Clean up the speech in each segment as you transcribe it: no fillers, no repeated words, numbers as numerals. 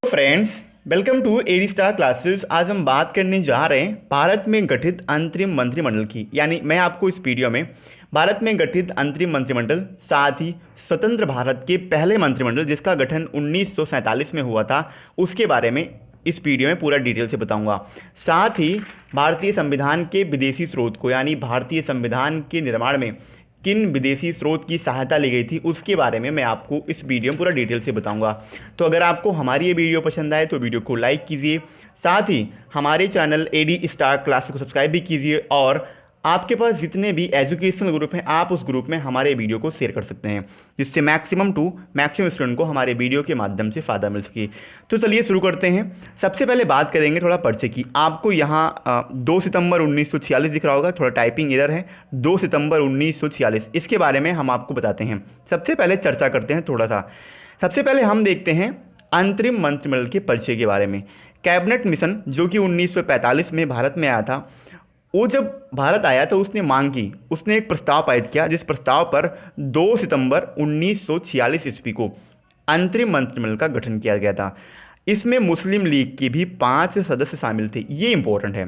Friends, welcome to AD star classes. आज हम बात करने जा रहे हैं भारत में गठित अंतरिम मंत्रिमंडल की। यानी मैं आपको इस वीडियो में भारत में गठित अंतरिम मंत्रिमंडल, साथ ही स्वतंत्र भारत के पहले मंत्रिमंडल जिसका गठन 1947 में हुआ था, उसके बारे में इस वीडियो में पूरा डिटेल से बताऊंगा। साथ ही भारतीय संविधान के विदेशी स्रोत को, यानी भारतीय संविधान के निर्माण में किन विदेशी स्रोत की सहायता ली गई थी, उसके बारे में मैं आपको इस वीडियो में पूरा डिटेल से बताऊंगा। तो अगर आपको हमारी ये वीडियो पसंद आए तो वीडियो को लाइक कीजिए, साथ ही हमारे चैनल एडी स्टार क्लासेस को सब्सक्राइब भी कीजिए, और आपके पास जितने भी एजुकेशनल ग्रुप हैं आप उस ग्रुप में हमारे वीडियो को शेयर कर सकते हैं, जिससे मैक्सिमम स्टूडेंट को हमारे वीडियो के माध्यम से फ़ायदा मिल सके। तो चलिए शुरू करते हैं। सबसे पहले बात करेंगे थोड़ा परिचय की। आपको यहाँ 2 सितंबर 1946 दिख रहा होगा, थोड़ा टाइपिंग एरर है, 2 सितंबर 1946। इसके बारे में हम आपको बताते हैं। सबसे पहले चर्चा करते हैं थोड़ा सा। सबसे पहले हम देखते हैं अंतरिम मंत्रिमंडल के परिचय के बारे में। कैबिनेट मिशन जो कि 1945 में भारत में आया था, वो जब भारत आया तो उसने मांग की, उसने एक प्रस्ताव पारित किया, जिस प्रस्ताव पर 2 सितंबर 1946 ईस्वी को अंतरिम मंत्रिमंडल का गठन किया गया था। इसमें मुस्लिम लीग के भी 5 सदस्य शामिल थे। ये इंपॉर्टेंट है,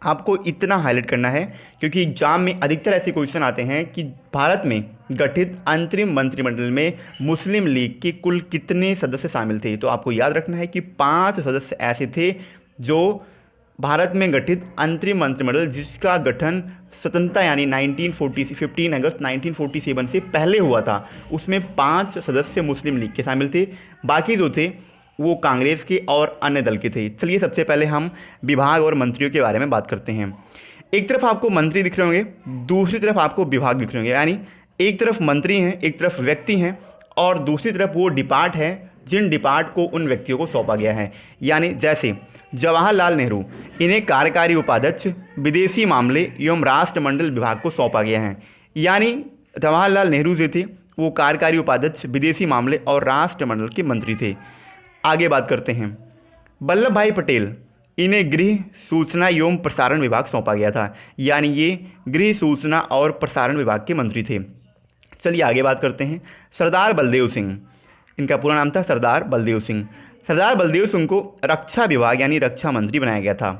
आपको इतना हाईलाइट करना है, क्योंकि एग्जाम में अधिकतर ऐसे क्वेश्चन आते हैं कि भारत में गठित अंतरिम मंत्रिमंडल में मुस्लिम लीग के कुल कितने सदस्य शामिल थे। तो आपको याद रखना है कि 5 सदस्य ऐसे थे जो भारत में गठित अंतरिम मंत्रिमंडल, जिसका गठन स्वतंत्रता यानी 15 अगस्त 1947 से पहले हुआ था, उसमें 5 सदस्य मुस्लिम लीग के शामिल थे। बाकी जो थे वो कांग्रेस के और अन्य दल के थे। चलिए सबसे पहले हम विभाग और मंत्रियों के बारे में बात करते हैं। एक तरफ आपको मंत्री दिख रहे होंगे, दूसरी तरफ आपको विभाग दिख रहे होंगे। यानी एक तरफ मंत्री हैं, एक तरफ व्यक्ति हैं, और दूसरी तरफ वो डिपार्ट है जिन डिपार्ट को उन व्यक्तियों को सौंपा गया है। यानी जैसे जवाहरलाल नेहरू, इन्हें कार्यकारी उपाध्यक्ष विदेशी मामले एवं राष्ट्रमंडल विभाग को सौंपा गया है। यानी जवाहरलाल नेहरू जो थे वो कार्यकारी उपाध्यक्ष विदेशी मामले और राष्ट्रमंडल के मंत्री थे। आगे बात करते हैं वल्लभ भाई पटेल, इन्हें गृह सूचना एवं प्रसारण विभाग सौंपा गया था। यानी ये गृह सूचना और प्रसारण विभाग के मंत्री थे। चलिए आगे बात करते हैं सरदार बलदेव सिंह, इनका पूरा नाम था सरदार बलदेव सिंह। सरदार बलदेव सिंह को रक्षा विभाग यानी रक्षा मंत्री बनाया गया था।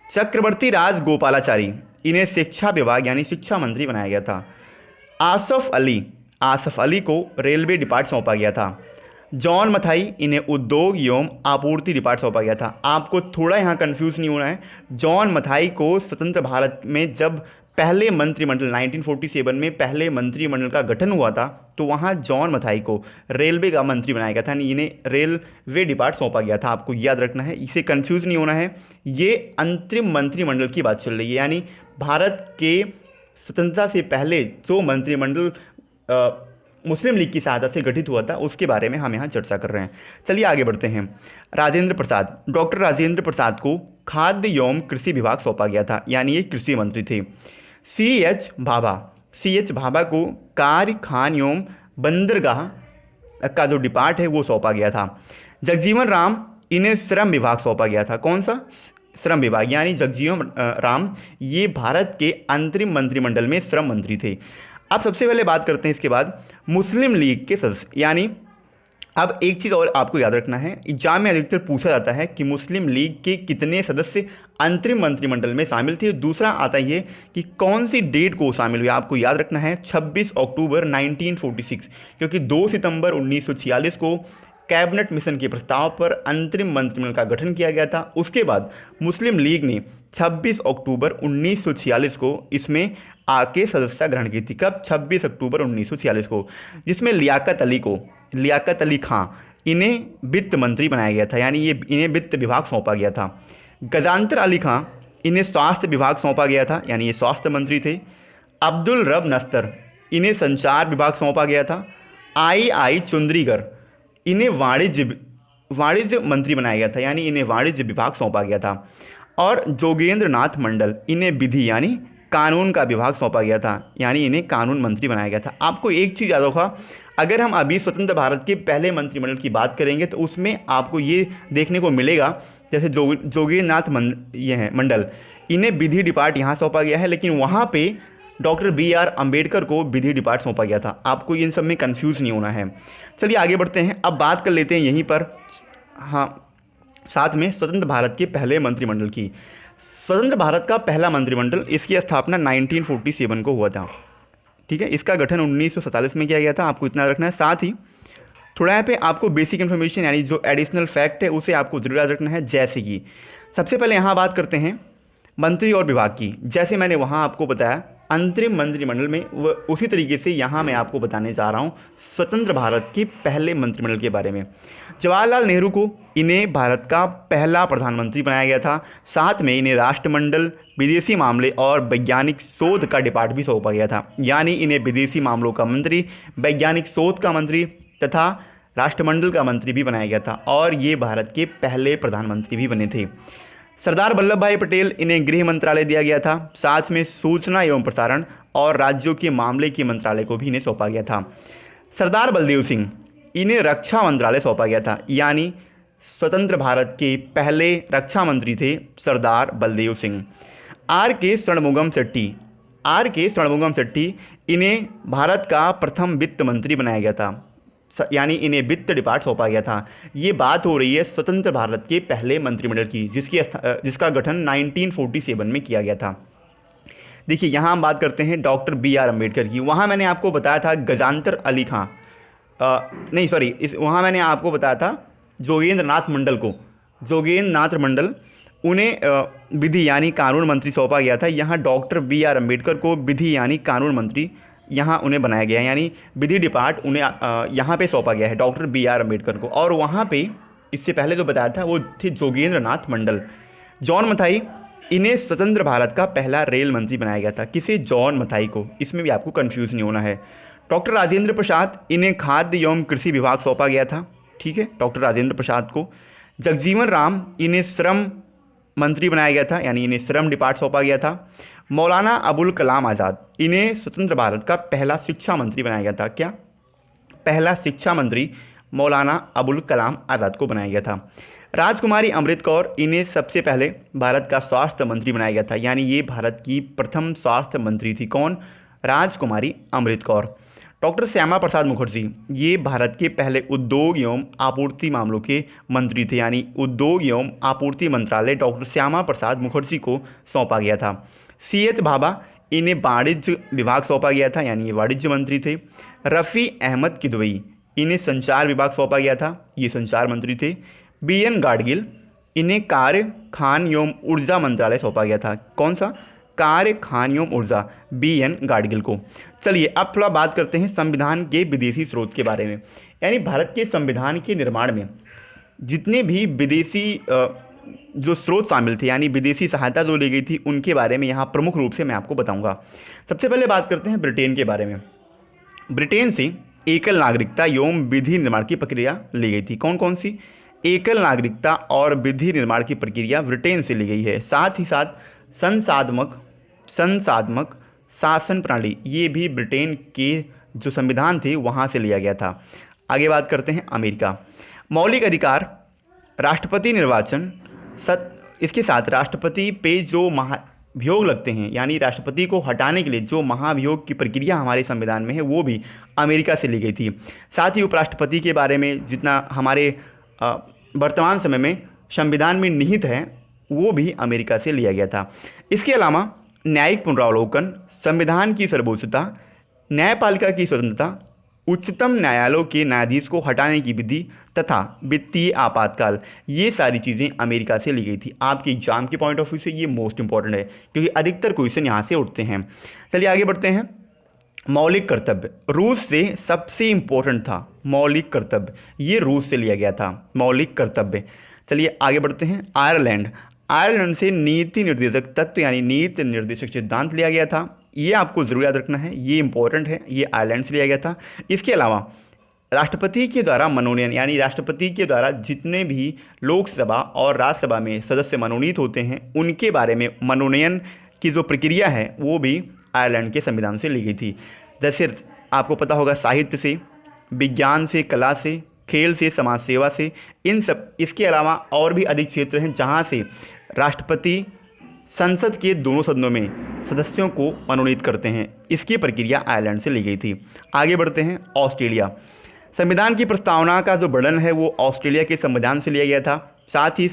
चक्रवर्ती राज गोपालाचारी, इन्हें शिक्षा विभाग यानी शिक्षा मंत्री बनाया गया था। आसफ अली को रेलवे डिपार्ट सौंपा गया था। जॉन मथाई, इन्हें उद्योग एवं आपूर्ति डिपार्ट सौंपा गया था। आपको थोड़ा यहाँ कंफ्यूज नहीं होना है। जॉन मथाई को स्वतंत्र भारत में जब पहले मंत्रिमंडल 1947 में पहले मंत्रिमंडल का गठन हुआ था, तो वहाँ जॉन मथाई को रेलवे का मंत्री बनाया गया था, यानी इन्हें रेलवे डिपार्ट सौंपा गया था। आपको याद रखना है, इसे कंफ्यूज नहीं होना है। ये अंतरिम मंत्रिमंडल की बात चल रही है, यानी भारत के स्वतंत्रता से पहले जो मंत्रिमंडल मुस्लिम लीग की सहायता से गठित हुआ था, उसके बारे में हम यहाँ चर्चा कर रहे हैं। चलिए आगे बढ़ते हैं। राजेंद्र प्रसाद, डॉक्टर राजेंद्र प्रसाद को खाद्य एवं कृषि विभाग सौंपा गया था, यानी ये कृषि मंत्री थे। सी एच भाभा को कार्य खान एवं बंदरगाह का जो डिपार्ट है वो सौंपा गया था। जगजीवन राम, इन्हें श्रम विभाग सौंपा गया था। कौन सा? श्रम विभाग। यानी जगजीवन राम ये भारत के अंतरिम मंत्रिमंडल में श्रम मंत्री थे। अब सबसे पहले बात करते हैं इसके बाद मुस्लिम लीग के सदस्य। यानी अब एक चीज़ और आपको याद रखना है, एग्जाम में अधिकतर पूछा जाता है कि मुस्लिम लीग के कितने सदस्य अंतरिम मंत्रिमंडल में शामिल थे। दूसरा आता है कि कौन सी डेट को शामिल हुआ। आपको याद रखना है 26 अक्टूबर 1946, क्योंकि 2 सितंबर 1946 को कैबिनेट मिशन के प्रस्ताव पर अंतरिम मंत्रिमंडल का गठन किया गया था। उसके बाद मुस्लिम लीग ने 26 अक्टूबर 1946 को इसमें आके सदस्यता ग्रहण की थी। कब? 26 अक्टूबर 1946 को, जिसमें लियाकत अली खां, इन्हें वित्त मंत्री बनाया गया था। यानी ये इन्हें वित्त विभाग सौंपा गया था। गजानतर अली खां, इन्हें स्वास्थ्य विभाग सौंपा गया था, यानी ये स्वास्थ्य मंत्री थे। अब्दुल रब नस्तर, इन्हें संचार विभाग सौंपा गया था। आई चुंद्रीगर, इन्हें वाणिज्य मंत्री बनाया गया था, यानी इन्हें वाणिज्य विभाग सौंपा गया था। और जोगेंद्र नाथ मंडल, इन्हें विधि यानी कानून का विभाग सौंपा गया था, यानी इन्हें कानून मंत्री बनाया गया था। आपको एक चीज़ याद होगा, अगर हम अभी स्वतंत्र भारत के पहले मंत्रिमंडल की बात करेंगे तो उसमें आपको ये देखने को मिलेगा, जैसे जोगेंद्र नाथ मंडल, इन्हें विधि डिपार्ट यहाँ सौंपा गया है, लेकिन वहाँ पे डॉक्टर BR अम्बेडकर को विधि डिपार्ट सौंपा गया था। आपको इन सब में कंफ्यूज नहीं होना है। चलिए आगे बढ़ते हैं। अब बात कर लेते हैं यहीं पर हाँ, साथ में स्वतंत्र भारत के पहले मंत्रिमंडल की। स्वतंत्र भारत का पहला मंत्रिमंडल, इसकी स्थापना 1947 को हुआ था। ठीक है, इसका गठन 1947 में किया गया था, आपको इतना रखना है। साथ ही थोड़ा यहाँ पे आपको बेसिक इन्फॉर्मेशन यानी जो एडिशनल फैक्ट है उसे आपको जरूर याद रखना है। जैसे कि सबसे पहले यहाँ बात करते हैं मंत्री और विभाग की। जैसे मैंने वहाँ आपको बताया अंतरिम मंत्रिमंडल में, उसी तरीके से यहाँ मैं आपको बताने जा रहा हूँ स्वतंत्र भारत के पहले मंत्रिमंडल के बारे में। जवाहरलाल नेहरू को इन्हें भारत का पहला प्रधानमंत्री बनाया गया था। साथ में इन्हें राष्ट्रमंडल, विदेशी मामले और वैज्ञानिक शोध का डिपार्ट भी सौंपा गया था। यानी इन्हें विदेशी मामलों का मंत्री, वैज्ञानिक शोध का मंत्री तथा राष्ट्रमंडल का मंत्री भी बनाया गया था, और ये भारत के पहले प्रधानमंत्री भी बने थे। सरदार वल्लभ भाई पटेल, इन्हें गृह मंत्रालय दिया गया था। साथ में सूचना एवं प्रसारण और राज्यों के मामले के मंत्रालय को भी इन्हें सौंपा गया था। सरदार बलदेव सिंह, इन्हें रक्षा मंत्रालय सौंपा गया था। यानी स्वतंत्र भारत के पहले रक्षा मंत्री थे सरदार बलदेव सिंह। आर के षणमुगम शेट्टी, इन्हें भारत का प्रथम वित्त मंत्री बनाया गया था। यानी इन्हें वित्त डिपार्ट सौंपा गया था। ये बात हो रही है स्वतंत्र भारत के पहले मंत्रिमंडल की, जिसका गठन 1947 में किया गया था। देखिए यहाँ हम बात करते हैं डॉक्टर BR अम्बेडकर की। वहाँ मैंने आपको बताया था गजानतर अली खां, वहाँ मैंने आपको बताया था जोगेंद्र नाथ मंडल, उन्हें विधि यानी कानून मंत्री सौंपा गया था। यहाँ डॉक्टर BR अम्बेडकर को विधि यानी कानून मंत्री यहाँ उन्हें बनाया गया है, यानी विधि डिपार्ट उन्हें यहाँ पे सौंपा गया है डॉक्टर BR अम्बेडकर को। और वहाँ पे इससे पहले जो बताया था वो थे जोगेंद्र नाथ मंडल। जॉन मथाई, इन्हें स्वतंत्र भारत का पहला रेल मंत्री बनाया गया था। किसे? जॉन मथाई को। इसमें भी आपको कन्फ्यूज़ नहीं होना है। डॉक्टर राजेंद्र प्रसाद, इन्हें खाद्य एवं कृषि विभाग सौंपा गया था। ठीक है, डॉक्टर राजेंद्र प्रसाद को। जगजीवन राम, इन्हें श्रम मंत्री बनाया गया था, यानी इन्हें श्रम डिपार्ट सौंपा गया था। मौलाना अबुल कलाम आज़ाद, इन्हें स्वतंत्र भारत का पहला शिक्षा मंत्री बनाया गया था। क्या? पहला शिक्षा मंत्री मौलाना अबुल कलाम आज़ाद को बनाया गया था। राजकुमारी अमृत कौर, इन्हें सबसे पहले भारत का स्वास्थ्य मंत्री बनाया गया था। यानी ये भारत की प्रथम स्वास्थ्य मंत्री थी। कौन? राजकुमारी अमृत कौर। डॉक्टर श्यामा प्रसाद मुखर्जी, ये भारत के पहले उद्योग एवं आपूर्ति मामलों के मंत्री थे। यानी उद्योग एवं आपूर्ति मंत्रालय डॉक्टर श्यामा प्रसाद मुखर्जी को सौंपा गया था। CH भाभा, इन्हें वाणिज्य विभाग सौंपा गया था, यानी ये वाणिज्य मंत्री थे। रफ़ी अहमद किदवई, इन्हें संचार विभाग सौंपा गया था, ये संचार मंत्री थे। BN गाडगिल, इन्हें कार्य, खान एवं ऊर्जा मंत्रालय सौंपा गया था। कौन सा? कार्य, खान एवं ऊर्जा, BN गाडगिल को। चलिए अब थोड़ा बात करते हैं संविधान के विदेशी स्रोत के बारे में। यानी भारत के संविधान के निर्माण में जितने भी विदेशी जो स्रोत शामिल थे, यानी विदेशी सहायता जो ली गई थी, उनके बारे में यहाँ प्रमुख रूप से मैं आपको बताऊंगा। सबसे पहले बात करते हैं ब्रिटेन के बारे में। ब्रिटेन से एकल नागरिकता एवं विधि निर्माण की प्रक्रिया ली गई थी। कौन कौन सी? एकल नागरिकता और विधि निर्माण की प्रक्रिया ब्रिटेन से ली गई है। साथ ही साथ संसाधमक शासन प्रणाली, ये भी ब्रिटेन के जो संविधान थे वहाँ से लिया गया था। आगे बात करते हैं अमेरिका। मौलिक अधिकार, राष्ट्रपति निर्वाचन, इसके साथ राष्ट्रपति पे जो महाभियोग लगते हैं, यानी राष्ट्रपति को हटाने के लिए जो महाभियोग की प्रक्रिया हमारे संविधान में है, वो भी अमेरिका से ली गई थी। साथ ही उपराष्ट्रपति के बारे में जितना हमारे वर्तमान समय में संविधान में निहित है, वो भी अमेरिका से लिया गया था। इसके अलावा न्यायिक पुनरावलोकन, संविधान की सर्वोच्चता, न्यायपालिका की स्वतंत्रता, उच्चतम न्यायालयों के न्यायाधीश को हटाने की विधि तथा वित्तीय आपातकाल, ये सारी चीज़ें अमेरिका से ली गई थी। आपके एग्जाम के पॉइंट ऑफ व्यू से ये मोस्ट इंपॉर्टेंट है, क्योंकि अधिकतर क्वेश्चन यहाँ से उठते हैं। चलिए आगे बढ़ते हैं। मौलिक कर्तव्य, रूस से सबसे इम्पोर्टेंट था मौलिक कर्तव्य, ये रूस से लिया गया था मौलिक कर्तव्य। चलिए आगे बढ़ते हैं। आयरलैंड से नीति निर्देशक तत्व यानी नीति निर्देशक सिद्धांत लिया गया था। ये आपको जरूर याद रखना है, ये इंपॉर्टेंट है, ये आयरलैंड से लिया गया था। इसके अलावा राष्ट्रपति के द्वारा मनोनयन, यानी राष्ट्रपति के द्वारा जितने भी लोकसभा और राज्यसभा में सदस्य मनोनीत होते हैं, उनके बारे में मनोनयन की जो प्रक्रिया है वो भी आयरलैंड के संविधान से ली गई थी। जैसे आपको पता होगा साहित्य से, विज्ञान से, कला से, खेल से, समाज सेवा से, इन सब। इसके अलावा और भी अधिक क्षेत्र हैं जहाँ से राष्ट्रपति संसद के दोनों सदनों में सदस्यों को मनोनीत करते हैं। इसकी प्रक्रिया आयरलैंड से ली गई थी। आगे बढ़ते हैं। ऑस्ट्रेलिया, संविधान की प्रस्तावना का जो वर्णन है वो ऑस्ट्रेलिया के संविधान से लिया गया था। साथ ही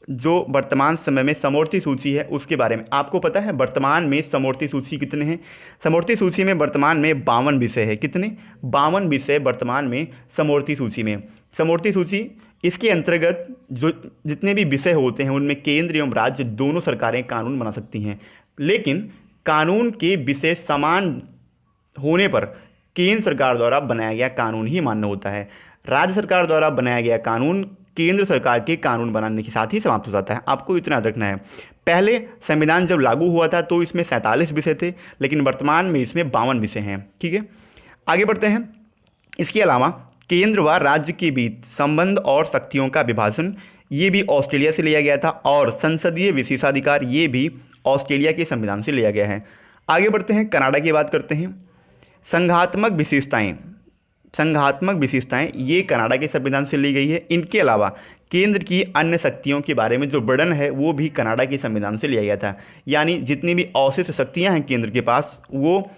जो वर्तमान समय में समवर्ती सूची है उसके बारे में आपको पता है, वर्तमान में समवर्ती सूची कितने हैं? समवर्ती सूची में वर्तमान में 52 विषय है। कितने? 52 विषय वर्तमान में समवर्ती सूची में। समवर्ती सूची, इसके अंतर्गत जो जितने भी विषय होते हैं उनमें केंद्र एवं राज्य दोनों सरकारें कानून बना सकती हैं, लेकिन कानून के विषय समान होने पर केंद्र सरकार द्वारा बनाया गया कानून ही मान्य होता है। राज्य सरकार द्वारा बनाया गया कानून केंद्र सरकार के कानून बनाने के साथ ही समाप्त हो जाता है। आपको इतना याद रखना है। पहले संविधान जब लागू हुआ था तो इसमें 47 विषय थे, लेकिन वर्तमान में इसमें 52 विषय हैं। ठीक है, आगे बढ़ते हैं। इसके अलावा केंद्र व राज्य के बीच संबंध और शक्तियों का विभाजन, ये भी ऑस्ट्रेलिया से लिया गया था, और संसदीय विशेषाधिकार, ये भी ऑस्ट्रेलिया के संविधान से लिया गया है। आगे बढ़ते हैं, कनाडा की बात करते हैं। संघात्मक विशेषताएं ये कनाडा के संविधान से ली गई है। इनके अलावा केंद्र की अन्य शक्तियों के बारे में जो वर्णन है वो भी कनाडा के संविधान से लिया गया था। यानी जितनी भी अवशिष्ट शक्तियां हैं केंद्र के पास, वो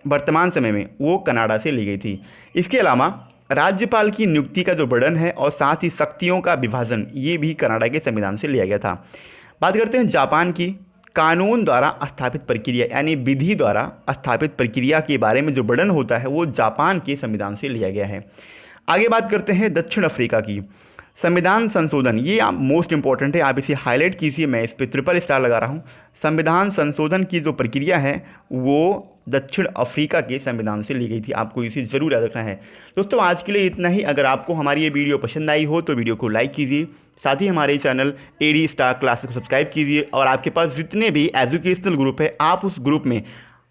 वर्तमान समय में वो कनाडा से ली गई थी। इसके अलावा राज्यपाल की नियुक्ति का जो वर्णन है और साथ ही शक्तियों का विभाजन, ये भी कनाडा के संविधान से लिया गया था। बात करते हैं जापान की। कानून द्वारा स्थापित प्रक्रिया यानी विधि द्वारा स्थापित प्रक्रिया के बारे में जो वर्णन होता है वो जापान के संविधान से लिया गया है। आगे बात करते हैं दक्षिण अफ्रीका की। संविधान संशोधन, ये मोस्ट इंपॉर्टेंट है, आप इसे हाईलाइट कीजिए, मैं इस पर ट्रिपल स्टार लगा रहा हूँ। संविधान संशोधन की जो प्रक्रिया है वो दक्षिण अफ्रीका के संविधान से ली गई थी। आपको इसे जरूर याद रखना है। दोस्तों आज के लिए इतना ही। अगर आपको हमारी ये वीडियो पसंद आई हो तो वीडियो को लाइक कीजिए, साथ ही हमारे चैनल एडी स्टार क्लासेस को सब्सक्राइब कीजिए, और आपके पास जितने भी एजुकेशनल ग्रुप है आप उस ग्रुप में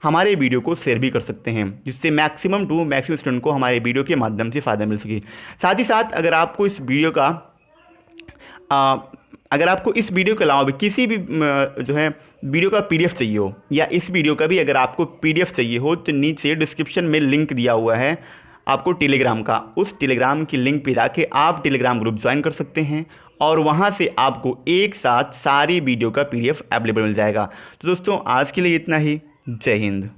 हमारे वीडियो को शेयर भी कर सकते हैं, जिससे मैक्सिमम टू मैक्सिमम स्टूडेंट को हमारे वीडियो के माध्यम से फ़ायदा मिल सके। साथ ही साथ अगर आपको इस वीडियो के अलावा भी किसी भी जो है वीडियो का पीडीएफ चाहिए हो, या इस वीडियो का भी अगर आपको पीडीएफ चाहिए हो, तो नीचे डिस्क्रिप्शन में लिंक दिया हुआ है आपको टेलीग्राम का। उस टेलीग्राम की लिंक पे जाके आप टेलीग्राम ग्रुप ज्वाइन कर सकते हैं, और वहाँ से आपको एक साथ सारी वीडियो का पीडीएफ अवेलेबल मिल जाएगा। तो दोस्तों आज के लिए इतना ही। जय हिंद।